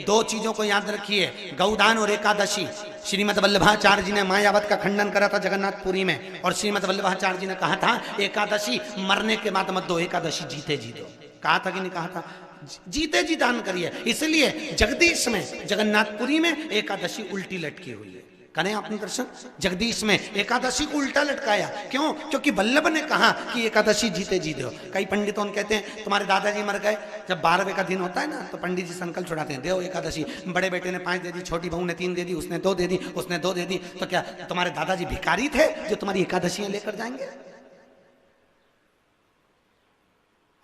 दो चीजों को याद रखिए, गौदान और एकादशी। श्रीमद वल्लभाचार्य जी ने मायावत का खंडन करा था जगन्नाथपुरी में, और श्रीमद वल्लभाचार्य जी ने कहा था एकादशी मरने के बाद मत दो, एकादशी जीते जी दो। कहा था कि नहीं कहा था? जीते जी दान करिए। इसलिए जगदीश में जगन्नाथपुरी में एकादशी उल्टी लटकी हुई है। करें आपने दर्शन? जगदीश में एकादशी को उल्टा लटकाया, क्यों? क्योंकि वल्लभ ने कहा कि एकादशी जीते जी दो। कई पंडितों कहते हैं तुम्हारे दादाजी मर गए, जब 12वें का दिन होता है ना तो पंडित जी संकल्प छुड़ाते हैं, दो एकादशी। बड़े बेटे ने 5 दे दी, छोटी बहू ने 3 दे दी, उसने 2 दे दी, उसने 2 दे दी, तो क्या तुम्हारे दादाजी भिखारी थे जो तुम्हारी एकादशियां लेकर जाएंगे?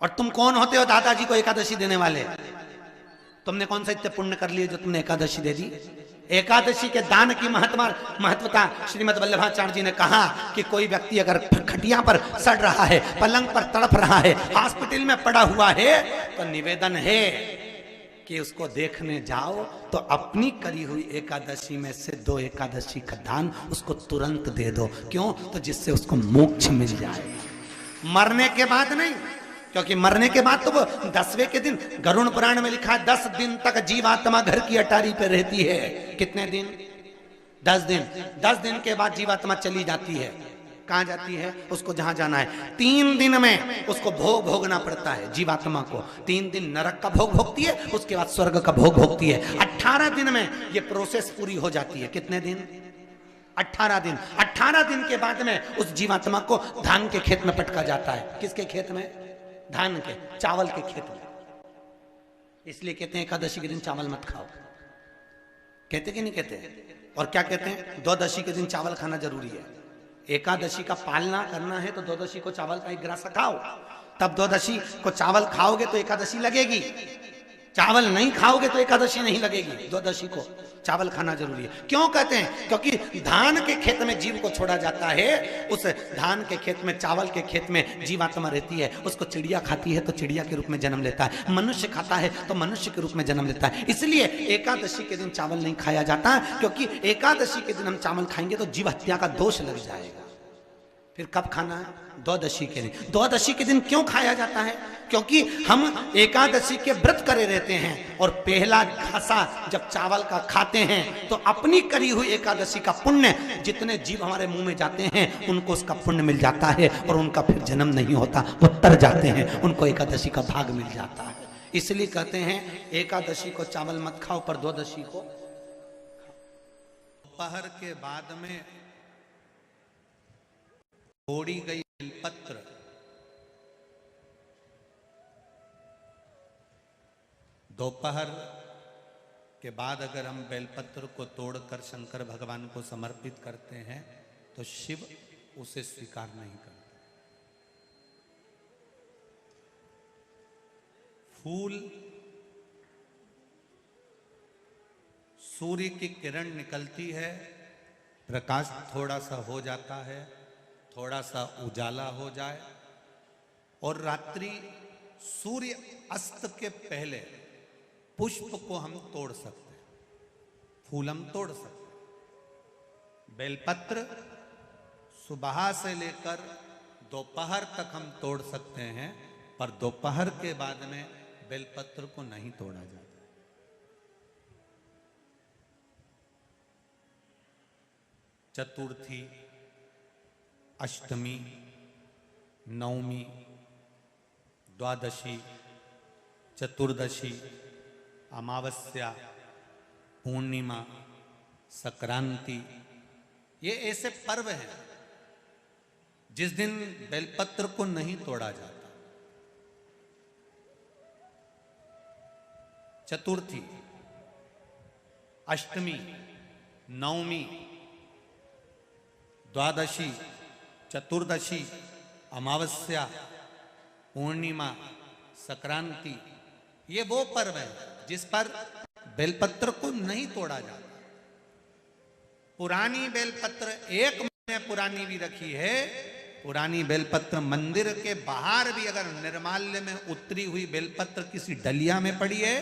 और तुम कौन होते हो दादाजी को एकादशी देने वाले? तुमने कौन सा इतने पुण्य कर लिए जो तुमने एकादशी दे दी? एकादशी के दान की महत्वता श्रीमद वल्लभाचार्य जी ने कहा कि कोई व्यक्ति अगर खटिया पर सड़ रहा है, पलंग पर तड़प रहा है, हॉस्पिटल में पड़ा हुआ है, तो निवेदन है कि उसको देखने जाओ तो अपनी करी हुई एकादशी में से 2 एकादशी का दान उसको तुरंत दे दो। क्यों? तो जिससे उसको मोक्ष मिल जाए, मरने के बाद नहीं। क्योंकि मरने के बाद तो वो 10वें के दिन, गरुड़ पुराण में लिखा है 10 दिन तक जीवात्मा घर की अटारी पे रहती है। कितने दिन? 10 दिन। 10 दिन के बाद जीवात्मा चली जाती है। कहां जाती है? उसको जहां जाना है। 3 दिन में उसको भोग भोगना पड़ता है जीवात्मा को। 3 दिन नरक का भोग भोगती है, उसके बाद स्वर्ग का भोग भोगती है। 18 दिन में ये प्रोसेस पूरी हो जाती है। कितने दिन? 18 दिन। 18 दिन के बाद में उस जीवात्मा को धान के खेत में पटका जाता है। किसके खेत में? धान के, चावल के खेत में। इसलिए कहते हैं एकादशी के दिन चावल मत खाओ। कहते कि नहीं कहते? और क्या कहते हैं? द्वादशी के दिन चावल खाना जरूरी है। एकादशी का पालना करना है तो द्वादशी को चावल का 1 गिरास खाओ, तब द्वादशी को चावल खाओगे तो एकादशी लगेगी। चावल नहीं खाओगे तो एकादशी नहीं लगेगी। द्वादशी को चावल खाना जरूरी है। क्यों कहते हैं? क्योंकि धान के खेत में जीव को छोड़ा जाता है, उस धान के खेत में, चावल के खेत में जीवात्मा रहती है। उसको चिड़िया खाती है तो चिड़िया के रूप में जन्म लेता है, मनुष्य खाता है तो मनुष्य के रूप में जन्म लेता है। इसलिए एकादशी के दिन चावल नहीं खाया जाता, क्योंकि एकादशी के दिन हम चावल खाएंगे तो जीव हत्या का दोष लग जाएगा। फिर कब खाना है? द्वादशी के दिन। द्वादशी के दिन क्यों खाया जाता है? क्योंकि हम एकादशी के व्रत करे रहते हैं, और पहला घासा जब चावल का खाते हैं तो अपनी करी हुई एकादशी का पुण्य, जितने जीव हमारे मुंह में जाते हैं उनको उसका पुण्य मिल जाता है, और उनका फिर जन्म नहीं होता, वो तर जाते हैं, उनको एकादशी का भाग मिल जाता है। इसलिए कहते हैं एकादशी को चावल मत खाओ, पर द्वादशी को। दोपहर के बाद में तोड़ी गई बेलपत्र, दोपहर के बाद अगर हम बेलपत्र को तोड़कर शंकर भगवान को समर्पित करते हैं तो शिव उसे स्वीकार नहीं करते। फूल, सूर्य की किरण निकलती है, प्रकाश थोड़ा सा हो जाता है, थोड़ा सा उजाला हो जाए, और रात्रि सूर्य अस्त के पहले पुष्प को हम तोड़ सकते हैं, फूल हम तोड़ सकते हैं। बेलपत्र सुबह से लेकर दोपहर तक हम तोड़ सकते हैं, पर दोपहर के बाद में बेलपत्र को नहीं तोड़ा जाता। चतुर्थी, अष्टमी, नवमी, द्वादशी, चतुर्दशी, अमावस्या, पूर्णिमा, संक्रांति, ये ऐसे पर्व हैं जिस दिन बेलपत्र को नहीं तोड़ा जाता। चतुर्थी, अष्टमी, नवमी, द्वादशी, चतुर्दशी, अमावस्या, पूर्णिमा, संक्रांति, ये वो पर्व है जिस पर बेलपत्र को नहीं तोड़ा जाता। पुरानी बेलपत्र 1 महीने पुरानी भी रखी है। पुरानी बेलपत्र मंदिर के बाहर भी अगर निर्माल्य में उतरी हुई बेलपत्र किसी डलिया में पड़ी है,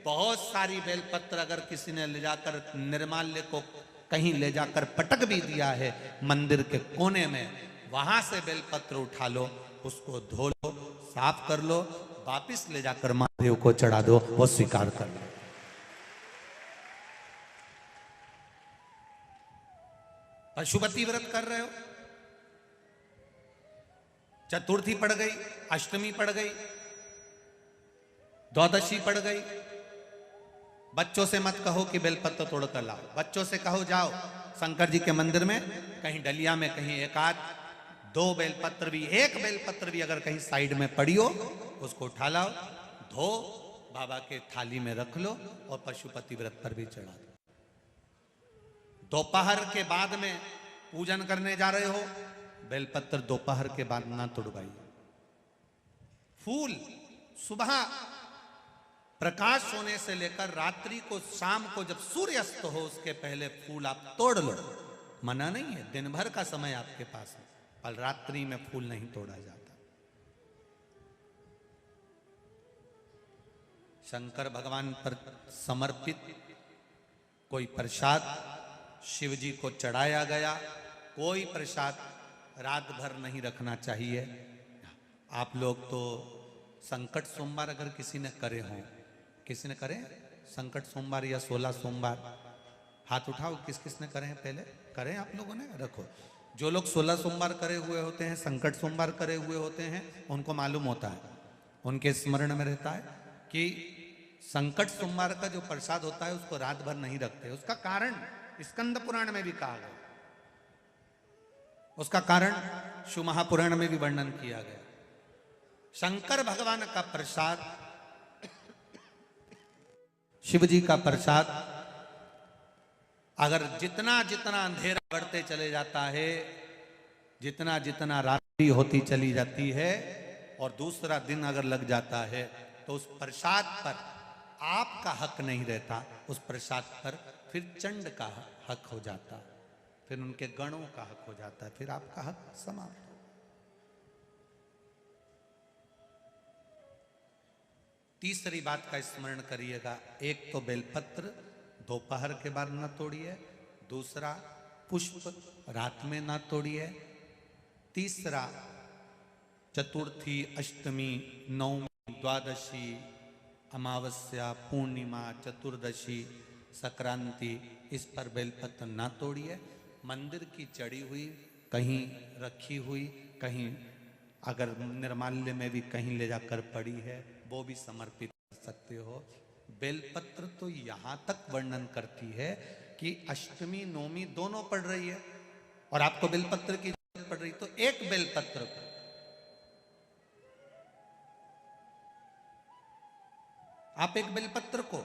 बहुत सारी बेलपत्र अगर किसी ने ले जाकर निर्माल्य को कहीं ले जाकर पटक भी दिया है मंदिर के कोने में, वहां से बेलपत्र उठा लो, उसको धो लो, साफ कर लो, वापिस ले जाकर महादेव को चढ़ा दो, वो स्वीकार कर लो। पशुपति व्रत कर रहे हो, चतुर्थी पड़ गई, अष्टमी पड़ गई, द्वादशी पड़ गई। बच्चों से मत कहो कि बेलपत्र तोड़ कर लाओ, बच्चों से कहो जाओ शंकर जी के मंदिर में कहीं डलिया में कहीं एक आध दो बेलपत्र भी, एक बेलपत्र भी अगर कहीं साइड में पड़ी हो उसको उठा लाओ, धो बाबा के थाली में रख लो और पशुपति व्रत पर भी चढ़ा दो। दोपहर के बाद में पूजन करने जा रहे हो, बेलपत्र दोपहर के बाद ना तोड़वाइए। फूल सुबह प्रकाश होने से लेकर रात्रि को, शाम को जब सूर्य अस्त हो उसके पहले फूल आप तोड़ लो, मना नहीं है, दिन भर का समय आपके पास है, पर रात्रि में फूल नहीं तोड़ा जाता। शंकर भगवान पर समर्पित कोई प्रसाद शिव जी को चढ़ाया गया, कोई प्रसाद रात भर नहीं रखना चाहिए। आप लोग तो संकट सोमवार अगर किसी ने करे हों, किसी ने करे संकट सोमवार या 16 सोमवार, हाथ उठाओ किस किस ने करे हैं, पहले करें आप लोगों ने, रखो। जो लोग 16 सोमवार करे हुए होते हैं, संकट सोमवार करे हुए होते हैं, उनको मालूम होता है, उनके स्मरण में रहता है कि संकट सोमवार का जो प्रसाद होता है उसको रात भर नहीं रखते। उसका कारण स्कंद पुराण में भी कहा गया, उसका कारण शिव महापुराण में भी वर्णन किया गया। शंकर भगवान का प्रसाद, शिव जी का प्रसाद, अगर जितना जितना अंधेरा बढ़ते चले जाता है, जितना जितना रात्रि होती चली जाती है और दूसरा दिन अगर लग जाता है, तो उस प्रसाद पर आपका हक नहीं रहता, उस प्रसाद पर फिर चंड का हक हो जाता, फिर उनके गणों का हक हो जाता है, फिर आपका हक समाप्त। तीसरी बात का स्मरण करिएगा, एक तो बेलपत्र दोपहर के बाद न तोड़िए, दूसरा पुष्प रात में न तोड़िए, तीसरा चतुर्थी, अष्टमी, नवमी, द्वादशी, अमावस्या, पूर्णिमा, चतुर्दशी, संक्रांति, इस पर बेलपत्र ना तोड़िए। मंदिर की चढ़ी हुई, कहीं रखी हुई, कहीं अगर निर्माल्य में भी कहीं ले जाकर पड़ी है, वो भी समर्पित कर सकते हो। बेलपत्र तो यहां तक वर्णन करती है कि अष्टमी नवमी दोनों पड़ रही है और आपको बेलपत्र की जरूरत पड़ रही, तो एक बेलपत्र को आप, एक बेलपत्र को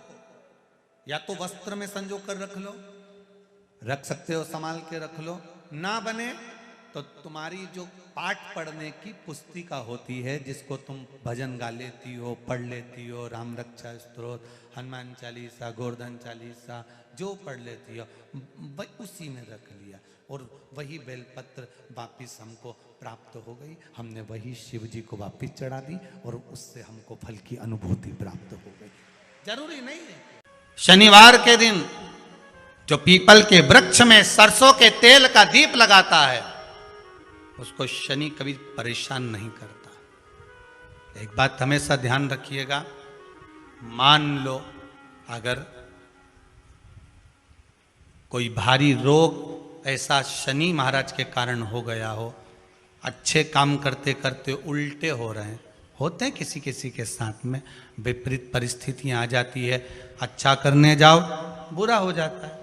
या तो वस्त्र में संजो कर रख लो, रख सकते हो, संभाल के रख लो, ना बने तो तुम्हारी जो पाठ पढ़ने की पुस्तिका होती है, जिसको तुम भजन गा लेती हो, पढ़ लेती हो, राम रक्षा स्तोत्र, हनुमान चालीसा, गोवर्धन चालीसा, जो पढ़ लेती हो, उसी में रख लिया और वही बेलपत्र वापिस हमको प्राप्त हो गई, हमने वही शिव जी को वापिस चढ़ा दी और उससे हमको फल की अनुभूति प्राप्त हो गई। जरूरी नहीं है शनिवार के दिन जो पीपल के वृक्ष में सरसों के तेल का दीप लगाता है उसको शनि कभी परेशान नहीं करता। एक बात हमेशा ध्यान रखिएगा, मान लो अगर कोई भारी रोग ऐसा शनि महाराज के कारण हो गया हो, अच्छे काम करते करते उल्टे हो रहे हैं, होते हैं किसी किसी के साथ में, विपरीत परिस्थितियां आ जाती है, अच्छा करने जाओ बुरा हो जाता है,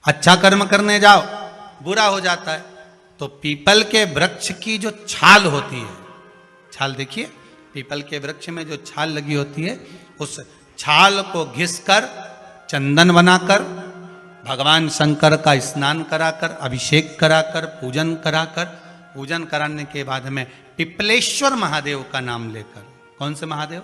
अच्छा कर्म करने जाओ बुरा हो जाता है। तो पीपल के वृक्ष की जो छाल होती है, छाल देखिए, पीपल के वृक्ष में जो छाल लगी होती है, उस छाल को घिसकर चंदन बनाकर भगवान शंकर का स्नान कराकर, अभिषेक कराकर, पूजन कराने के बाद में पिपलेश्वर महादेव का नाम लेकर, कौन से महादेव?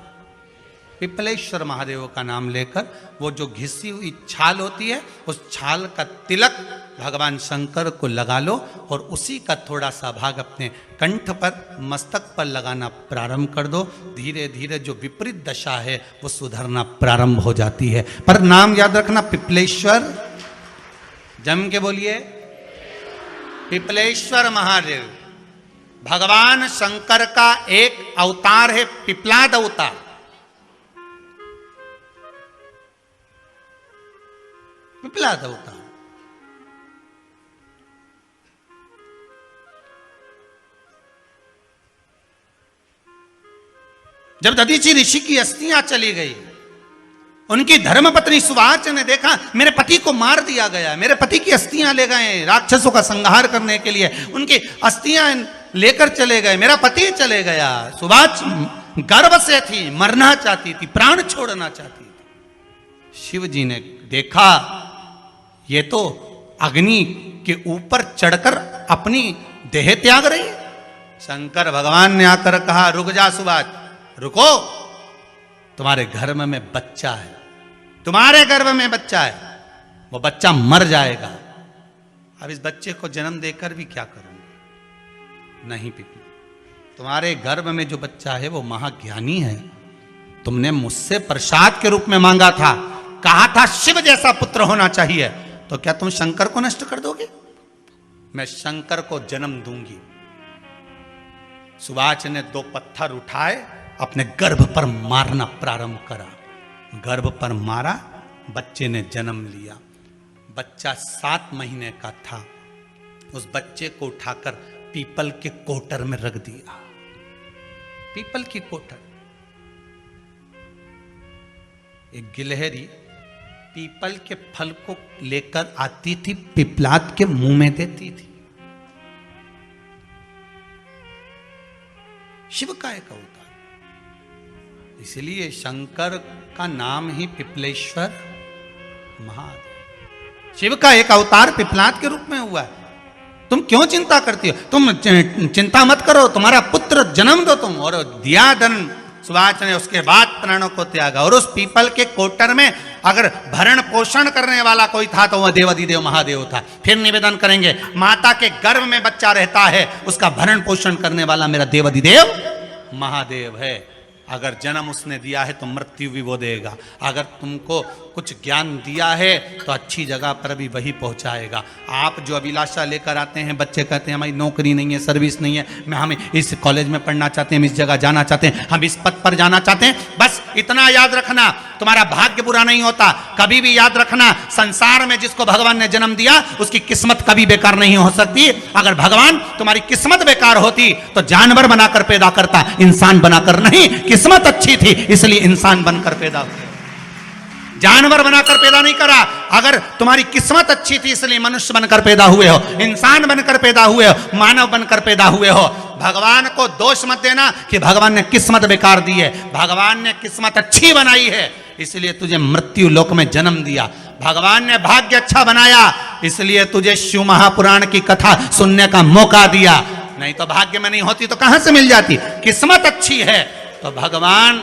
पिपलेश्वर महादेव का नाम लेकर वो जो घिसी हुई छाल होती है, उस छाल का तिलक भगवान शंकर को लगा लो और उसी का थोड़ा सा भाग अपने कंठ पर, मस्तक पर लगाना प्रारंभ कर दो। धीरे धीरे जो विपरीत दशा है वो सुधरना प्रारंभ हो जाती है। पर नाम याद रखना, पिपलेश्वर, जम के बोलिए, पिपलेश्वर महादेव भगवान शंकर का एक अवतार है, पिपलाद अवतार। पिपलाद अवतार जब दधीचि ऋषि की अस्थियां चली गई, उनकी धर्मपत्नी सुवाच ने देखा मेरे पति को मार दिया गया, मेरे पति की अस्थियां ले गए राक्षसों का संहार करने के लिए, उनकी अस्थियां लेकर चले गए, मेरा पति चले गया। सुवाच गर्भ से थी, मरना चाहती थी, प्राण छोड़ना चाहती थी। शिव जी ने देखा ये तो अग्नि के ऊपर चढ़कर अपनी देह त्याग रही। शंकर भगवान ने आकर कहा रुक जा सुवाच, रुको, तुम्हारे गर्भ में बच्चा है, तुम्हारे गर्भ में बच्चा है, वो बच्चा मर जाएगा। अब इस बच्चे को जन्म देकर भी क्या करूंगी? नहीं पिपली, तुम्हारे गर्भ में जो बच्चा है वो महाज्ञानी है। तुमने मुझसे प्रसाद के रूप में मांगा था, कहा था शिव जैसा पुत्र होना चाहिए, तो क्या तुम शंकर को नष्ट कर दोगे? मैं शंकर को जन्म दूंगी। सुवाच ने 2 पत्थर उठाए, अपने गर्भ पर मारना प्रारंभ करा, गर्भ पर मारा, बच्चे ने जन्म लिया। बच्चा 7 महीने का था। उस बच्चे को उठाकर पीपल के कोटर में रख दिया। पीपल की कोटर। एक गिलहरी पीपल के फल को लेकर आती थी, पिपलाद के मुंह में देती थी। शिव का एक अवतार, इसलिए शंकर का नाम ही पिपलेश्वर महादेव। शिव का एक अवतार पिपलाद के रूप में हुआ है। तुम क्यों चिंता करती हो? तुम चिंता मत करो, तुम्हारा पुत्र जन्म दो तुम। और दिया धन सुवाच ने, उसके बाद प्राणों को त्यागा। और उस पीपल के कोटर में अगर भरण पोषण करने वाला कोई था तो वह देवाधिदेव महादेव था। फिर निवेदन करेंगे, माता के गर्भ में बच्चा रहता है, उसका भरण पोषण करने वाला मेरा देवाधिदेव महादेव है। अगर जन्म उसने दिया है तो मृत्यु भी वो देगा। अगर तुमको कुछ ज्ञान दिया है तो अच्छी जगह पर भी वही पहुंचाएगा। आप जो अभिलाषा लेकर आते हैं, बच्चे कहते हैं हमारी नौकरी नहीं है, सर्विस नहीं है, हम इस कॉलेज में पढ़ना चाहते हैं, हम इस जगह जाना चाहते हैं, हम इस पद पर जाना चाहते हैं, बस इतना याद रखना, तुम्हारा भाग्य बुरा नहीं होता। कभी भी याद रखना, संसार में जिसको भगवान ने जन्म दिया उसकी किस्मत कभी बेकार नहीं हो सकती। अगर भगवान तुम्हारी किस्मत बेकार होती तो जानवर बनाकर पैदा करता, इंसान बनाकर नहीं। किस्मत अच्छी थी इसलिए इंसान बनकर पैदा हुए, जानवर बनाकर पैदा नहीं करा। अगर तुम्हारी किस्मत अच्छी थी इसलिए मनुष्य बनकर पैदा हुए हो, इंसान बनकर पैदा हुए हो, मानव बनकर पैदा हुए हो। भगवान को दोष मत देना कि भगवान ने किस्मत बेकार दी है। भगवान ने किस्मत अच्छी बनाई है इसलिए तुझे मृत्यु लोक में जन्म दिया। भगवान ने भाग्य अच्छा बनाया इसलिए तुझे शिव महापुराण की कथा सुनने का मौका दिया। नहीं तो भाग्य में नहीं होती तो कहां से मिल जाती? किस्मत अच्छी है तो भगवान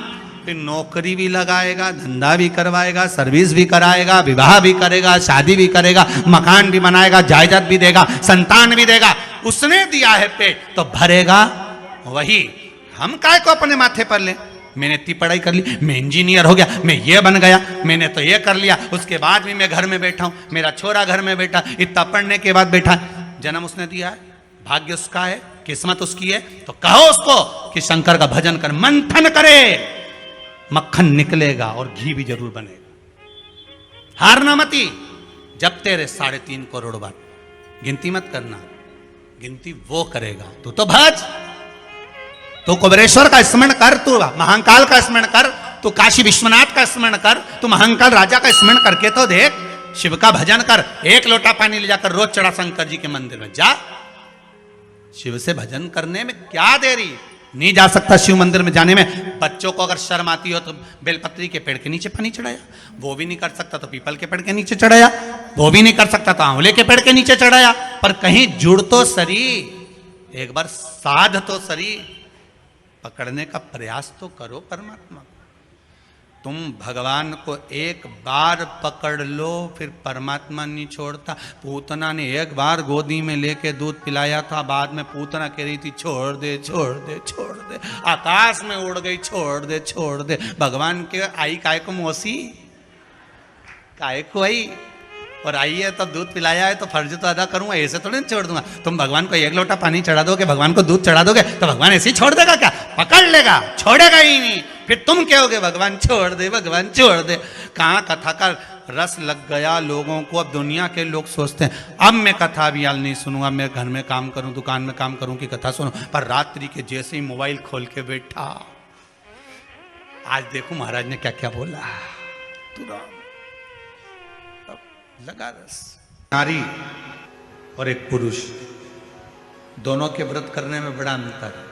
फिर नौकरी भी लगाएगा, धंधा भी करवाएगा, सर्विस भी कराएगा, विवाह भी करेगा, शादी भी करेगा, मकान भी बनाएगा, जायदाद भी देगा, संतान भी देगा। उसने दिया है पेट तो भरेगा वही। हम काय को अपने माथे पर ले? मैंने इतनी पढ़ाई कर ली, मैं इंजीनियर हो गया, मैं ये बन गया, मैंने तो ये कर लिया, उसके बाद भी मैं घर में बैठा हूं, मेरा छोरा घर में बैठा, इतना पढ़ने के बाद बैठा। जन्म उसने दिया है, भाग्य उसका है, किस्मत उसकी है, तो कहो उसको कि शंकर का भजन कर, मंथन करे, मक्खन निकलेगा और घी भी जरूर बनेगा। हारना मती। जब तेरे 3.5 करोड़ बार, गिनती मत करना, गिनती वो करेगा। तू तो भज, तू कुबेरेश्वर का स्मरण कर, तू महाकाल का स्मरण कर, तू काशी विश्वनाथ का स्मरण कर, तू महाकाल राजा का स्मरण करके तो देख। शिव का भजन कर, 1 लोटा पानी ले जाकर रोज चढ़ा शंकर जी के मंदिर में जा। शिव से भजन करने में क्या देरी? नहीं जा सकता शिव मंदिर में जाने में? बच्चों को अगर शर्म आती हो तो बेलपत्री के पेड़ के नीचे पानी चढ़ाया, वो भी नहीं कर सकता तो पीपल के पेड़ के नीचे चढ़ाया, वो भी नहीं कर सकता तो आंवले के पेड़ के नीचे चढ़ाया। पर कहीं जुड़ तो सरी, एक बार साध तो सरी, पकड़ने का प्रयास तो करो परमात्मा को। तुम भगवान को एक बार पकड़ लो फिर परमात्मा नहीं छोड़ता। पूतना ने एक बार गोदी में लेके दूध पिलाया था, बाद में पूतना कह रही थी छोड़ दे छोड़ दे छोड़ दे, आकाश में उड़ गई, छोड़ दे छोड़ दे। भगवान के आई काय को मौसी, काय को आई, और आई है तो दूध पिलाया है तो फर्ज तो अदा करूंगा, ऐसे थोड़ी छोड़ दूंगा। तुम भगवान को 1 लोटा पानी चढ़ा दोगे, भगवान को दूध चढ़ा दोगे तो भगवान ऐसे ही छोड़ देगा क्या? पकड़ लेगा, छोड़ेगा ही नहीं। फिर तुम कहोगे भगवान छोड़ दे, भगवान छोड़ दे। कहाँ कथा का रस लग गया लोगों को। अब दुनिया के लोग सोचते हैं अब मैं कथा भी हाल नहीं सुनूंगा, मैं घर में काम करूं, दुकान में काम करूं कि कथा सुनूं। पर रात्रि के जैसे ही मोबाइल खोल के बैठा, आज देखो महाराज ने क्या क्या बोला। तुरंत अब लगा रस। नारी और एक पुरुष, दोनों के व्रत करने में बड़ा अंतर है।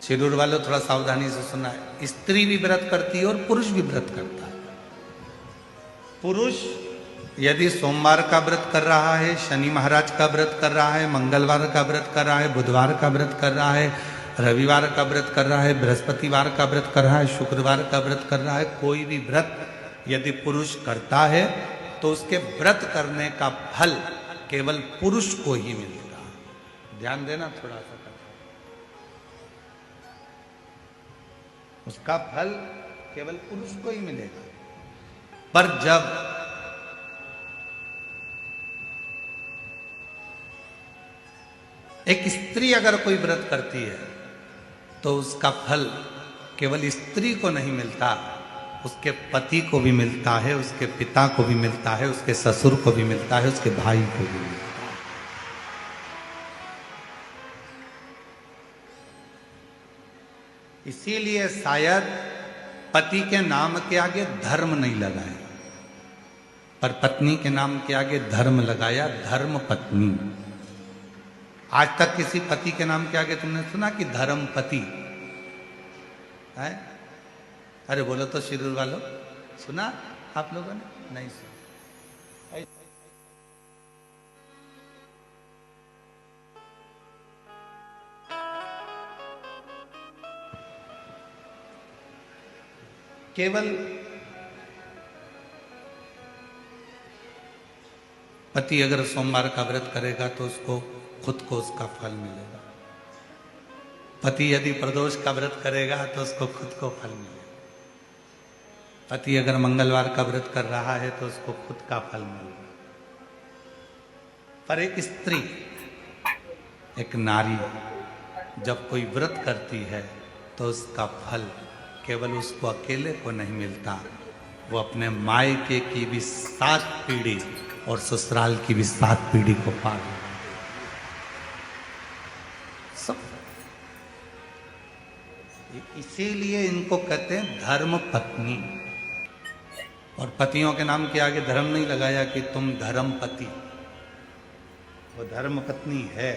शिरूर वालों थोड़ा सावधानी से सुनना है। स्त्री भी व्रत करती है और पुरुष भी व्रत करता है। पुरुष यदि सोमवार का व्रत कर रहा है, शनि महाराज का व्रत कर रहा है, मंगलवार का व्रत कर रहा है, बुधवार का व्रत कर रहा है, रविवार का व्रत कर रहा है, बृहस्पतिवार का व्रत कर रहा है, शुक्रवार का व्रत कर रहा है, कोई भी व्रत यदि पुरुष करता है तो उसके व्रत करने का फल केवल पुरुष को ही मिलेगा। ध्यान देना थोड़ा सा, उसका फल केवल पुरुष को ही मिलेगा। पर जब एक स्त्री अगर कोई व्रत करती है तो उसका फल केवल स्त्री को नहीं मिलता, उसके पति को भी मिलता है, उसके पिता को भी मिलता है, उसके ससुर को भी मिलता है, उसके भाई को भी मिलता है। इसीलिए शायद पति के नाम के आगे धर्म नहीं लगाया, पर पत्नी के नाम के आगे धर्म लगाया, धर्म पत्नी। आज तक किसी पति के नाम के आगे तुमने सुना कि धर्म पति है? अरे बोलो तो शिरूर वालों, सुना आप लोगों ने? नहीं सुना। केवल पति अगर सोमवार का व्रत करेगा तो उसको खुद को उसका फल मिलेगा। पति यदि प्रदोष का व्रत करेगा तो उसको खुद को फल मिलेगा। पति अगर मंगलवार का व्रत कर रहा है तो उसको खुद का फल मिलेगा। पर एक स्त्री, एक नारी जब कोई व्रत करती है तो उसका फल केवल उसको अकेले को नहीं मिलता, वो अपने मायके की भी 7 पीढ़ी और ससुराल की भी 7 पीढ़ी को पार सब। इसीलिए इनको कहते हैं धर्म पत्नी। और पतियों के नाम के आगे धर्म नहीं लगाया कि तुम धर्म पति, वो धर्म पत्नी है।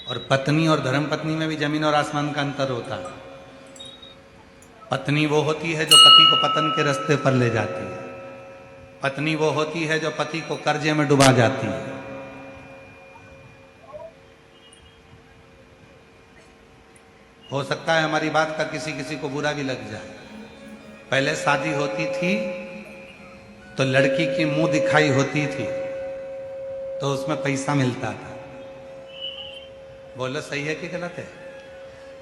और पत्नी और धर्म पत्नी में भी जमीन और आसमान का अंतर होता है। पत्नी वो होती है जो पति को पतन के रास्ते पर ले जाती है। पत्नी वो होती है जो पति को कर्जे में डुबा जाती है। हो सकता है हमारी बात का किसी किसी को बुरा भी लग जाए। पहले शादी होती थी तो लड़की की मुंह दिखाई होती थी तो उसमें पैसा मिलता था। बोलो सही है कि गलत है?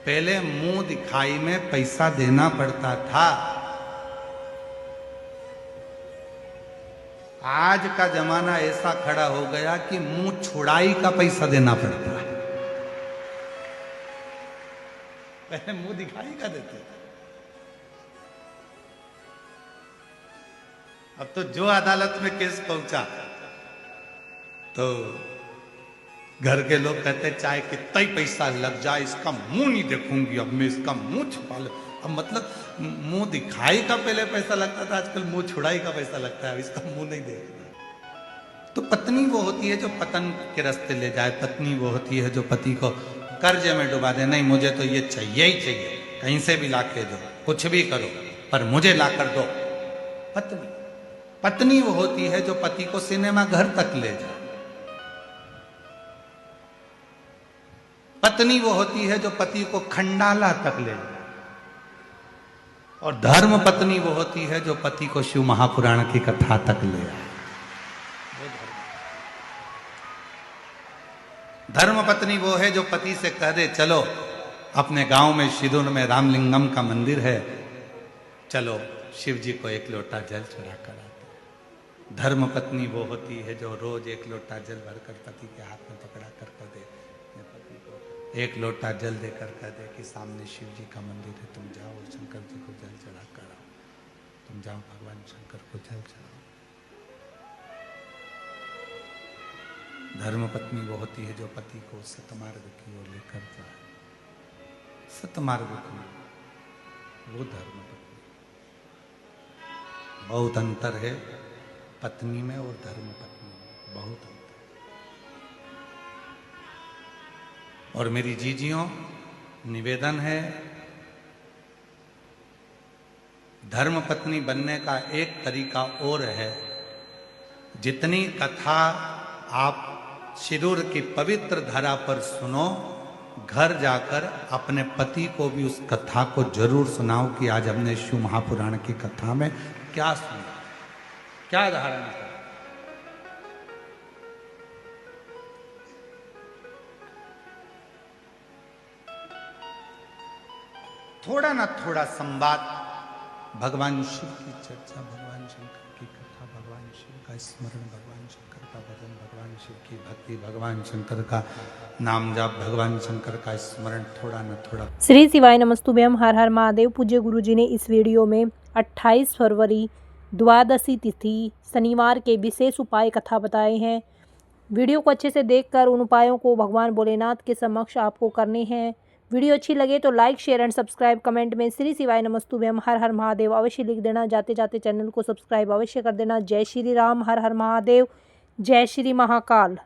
पहले मुंह दिखाई में पैसा देना पड़ता था। आज का जमाना ऐसा खड़ा हो गया कि मुंह छुड़ाई का पैसा देना पड़ता है। पहले मुंह दिखाई का देते थे, अब तो जो अदालत में केस पहुंचा तो घर के लोग कहते चाहे कितना ही पैसा लग जाए इसका मुंह नहीं देखूंगी, अब मैं इसका मुंह छुपा लूं। अब मतलब मुंह दिखाई का पहले पैसा लगता था, आजकल मुंह छुड़ाई का पैसा लगता है, इसका मुंह नहीं देखना। तो पत्नी वो होती है जो पतन के रास्ते ले जाए। पत्नी वो होती है जो पति को कर्जे में डुबा दे। नहीं मुझे तो ये चाहिए ही चाहिए, कहीं से भी ला के दो, कुछ भी करो पर मुझे ला कर दो। पत्नी पत्नी वो होती है जो पति को सिनेमा घर तक ले जाए। पत्नी वो होती है जो पति को खंडाला तक ले जाए। और धर्म पत्नी वो होती है जो पति को शिव महापुराण की कथा तक ले आए। धर्म पत्नी वो है जो पति से कह दे चलो अपने गांव में शिरूर में रामलिंगम का मंदिर है, चलो शिव जी को 1 लोटा जल चढ़ा कर आते। धर्म पत्नी वो होती है जो रोज 1 लोटा जल भरकर पति के हाथ में पकड़ा कर कह दे, पति को 1 लोटा जल देकर कह दे कि सामने शिव जी का मंदिर है, तुम जाओ और शंकर जी को जल चढ़ा कर आओ, तुम जाओ भगवान शंकर को जल चढ़ाओ। धर्म पत्नी वो होती है जो पति को सतमार्ग की ओर लेकर जाए। सतमार्ग की, वो धर्म पत्नी। बहुत अंतर है पत्नी में और धर्म पत्नी में, बहुत अंतर। और मेरी जीजियों, निवेदन है, धर्म पत्नी बनने का एक तरीका और है। जितनी कथा आप शिरूर की पवित्र धरा पर सुनो, घर जाकर अपने पति को भी उस कथा को जरूर सुनाओ कि आज हमने शिव महापुराण की कथा में क्या सुना, क्या धारण किया। थोड़ा ना थोड़ा संवाद, भगवान शिव की चर्चा, भगवान शंकर की कथा, भगवान शिव का स्मरण, भगवान शंकर का भजन, भगवान शिव की भक्ति, भगवान शंकर का नाम जाप, भगवान शंकर का स्मरण, थोड़ा न थोड़ा। श्री शिवाय नमस्तुभ्यम। हर हर महादेव। पूज्य गुरुजी ने इस वीडियो में 28 फरवरी द्वादशी तिथि शनिवार के विशेष उपाय कथा बताए हैं। वीडियो को अच्छे से देखकर उन उपायों को भगवान भोलेनाथ के समक्ष आपको करने हैं। वीडियो अच्छी लगे तो like, share and subscribe, comment में श्री शिवाय नमस्तुभ्यम हर हर महादेव अवश्य लिख देना। जाते जाते चैनल को सब्सक्राइब अवश्य कर देना। जय श्री राम, हर हर महादेव, जय श्री महाकाल।